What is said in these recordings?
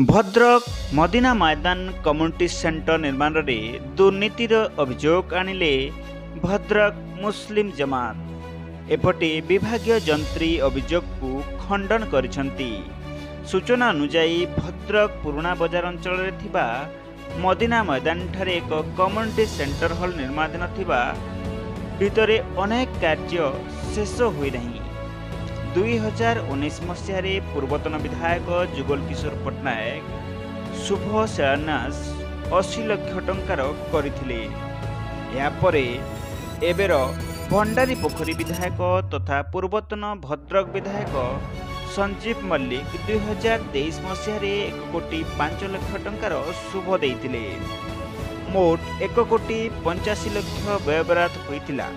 भद्रक मदिना मैदान community centre निर्माण में दुर्नीतिर अभियोग आनिले भद्रक मुस्लिम जमात। एपटे विभागीय जंत्री अभियोग को खंडन करिसंती। सूचना अनुसार भद्रक पुराना बजार अंचल मदिना मैदान ठारे एक कम्युनिटी सेंटर हॉल निर्माणाधीन थिबा भितरे अनेक कार्य शेष होई नहीं। 2019 मसीह पूर्वतन विधायक जुगल किशोर पट्टनायक शुभ शिलान्यास 80 लाख टंकार करथिले। यापरे एबेर भंडारी पोखरी विधायक तथा पूर्वतन भद्रक विधायक संजीव मल्लिक 2023 मसीह 1,05,00,000 टंकार शुभ देइथिले। मोट 1,85,00,000 व्ययबराद होइतिला।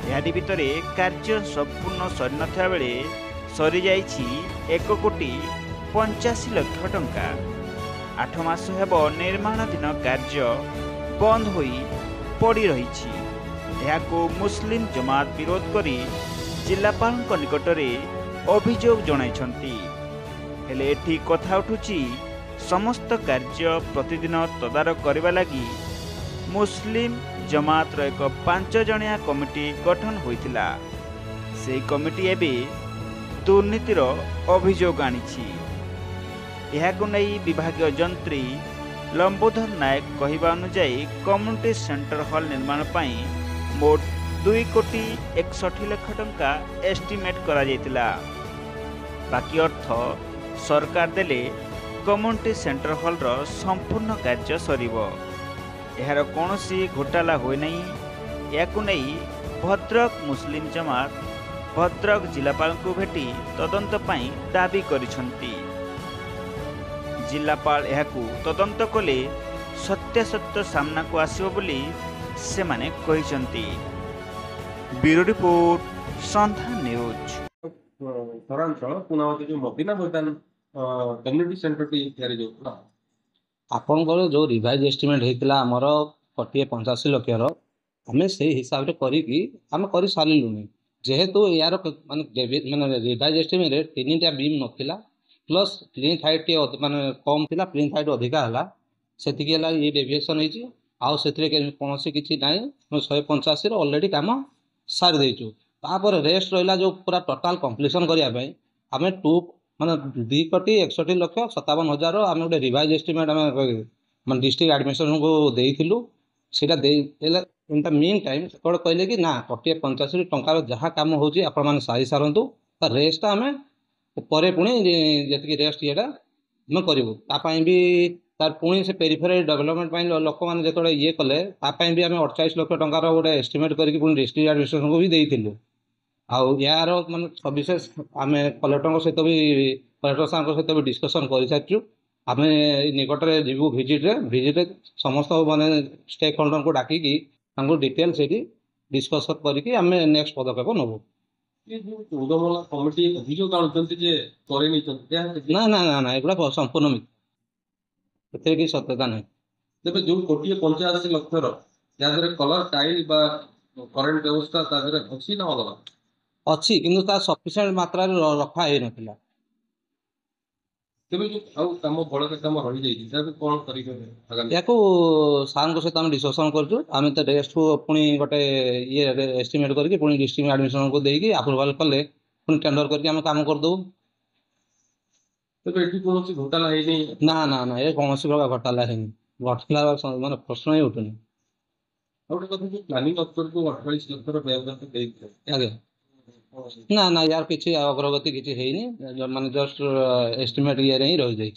यादि भितरे कार्य संपूर्ण सरी नथिबा बेले सरी जाइछि 1,85,00,000 टंका। 8 मास हेब निर्माणाधीन कार्य बंद होई पड़ी रहिछि। एहाको मुस्लिम जमात विरोध करी जिलापाल निकटरे अभियोग जणाइछंती। हेले एठी कथा उठुछि समस्त कार्य प्रतिदिन तदारक करबा लागि मुस्लिम जमात रो एक 5 जणिया कमिटी गठन होइतिला। से कमिटी एबे दुर्नीतिर अभियोग आनिछि। एहाको नै विभागीय जंत्री लंबोधर नायक कहिबा अनुसार कम्युनिटी सेंटर हॉल निर्माण पई मोट 2,61,00,000 टंका एस्टिमेट करा जायतिला। बाकी अर्थ सरकार देले कम्युनिटी सेंटर हॉल रो संपूर्ण कार्य सरीबो। एहार कौनसी घोटाला होई नहीं। याकु नहीं भद्रक मुस्लिम जमात भद्रक जिलापाल को भेटी तदंत पई दाबी करिसंती। जिलापाल एहाकु तदंत कले सत्यासत्य सामना को आसिबो बोली से माने कहिसंती। Bureau report Sandha news. सरांचल पुनावती जो मदिना मैदान कम्युनिटी सेंटर टी तयारी जो आपनकर जो रिवाइज एस्टिमेट होता आमर 85,00,000 आम से हिसाब से कर सारे जेहेतु यार माने रिवाइज एस्टिमेट 3टा बीम नाला प्लस प्लिंथ हाइट माने कम थिला प्लिंथ हाइट अधिका है से ये डेविएसन होती कौन किसी ना 185 ऑलरेडी काम सारी देचु। तापर रेस्ट रहा जो पूरा टोटाल कंप्लीशन करने आम 2 माने 2,61,57,000 आम गोटे रिवाइज एस्टिमेट आम डिस्ट्रिक्ट एडमिनिस्ट्रेशन को देइथिलु। सेटा इन द मीन टाइम कहले कि ना 85 टंकार जहाँ काम होची आपण माने सारी सारंतु रेस्ट आम परे पुणी जी रेस्ट ये करूँ तापाई भी तार पुणी से पेरिफेरल डेवलपमेंट लोक मैंने जो ये कले तापाई भी आम 48 लाख टंकार गोटे एस्टिमेट करके डिस्ट्रिक्ट एडमिनिस्ट्रेशन को भी देइथिलु। आउ यार माने सविशेष आम कलेक्टर सहित भी कलेक्टर साहब सहित भी डिस्कसन कर सारी आम निकटरे जीवु भिजिट समस्त माने स्टेक होल्डर को डाकिकी डिटेल से डिस्कसन करके आम नेक्स्ट पदक्षेप नबू। ना ना ना ना एगुड़ा संपूर्ण मिथ कि सत्यता ना तेज जो 1,85,00,000 कलर टाइल करेन्ट व्यवस्था अच्छी ना अलग अच्छी किंतु ता सफिशिएंट मात्रा रखा है नथिला। तेबे जो आउ काम बळका काम रहि जाई ताको कोन करिके आगामी याको सार को सहित आम डिस्कसन करछु। आम तो रेस्ट को पुणी गोटे ये एस्टिमेट करके पुणी डिस्ट्रिक्ट एडमिनिस्ट्रेशन को देकी अप्रूवल कले पुणी टेंडर करके आम काम कर दो। तेबे एठी कोनोसी घोटाला है नहीं। ना ना ना ये कौन सी प्रकार घोटाला है घोटाला माने प्रश्न ही उठुनी। और कथा जो प्लानिंग अफसर को 48 लाख व्यवस्था देई आगे ना ना यार किसी अग्रगति किसी है नहीं माने जस्ट एस्टिमेट ये रही जाए।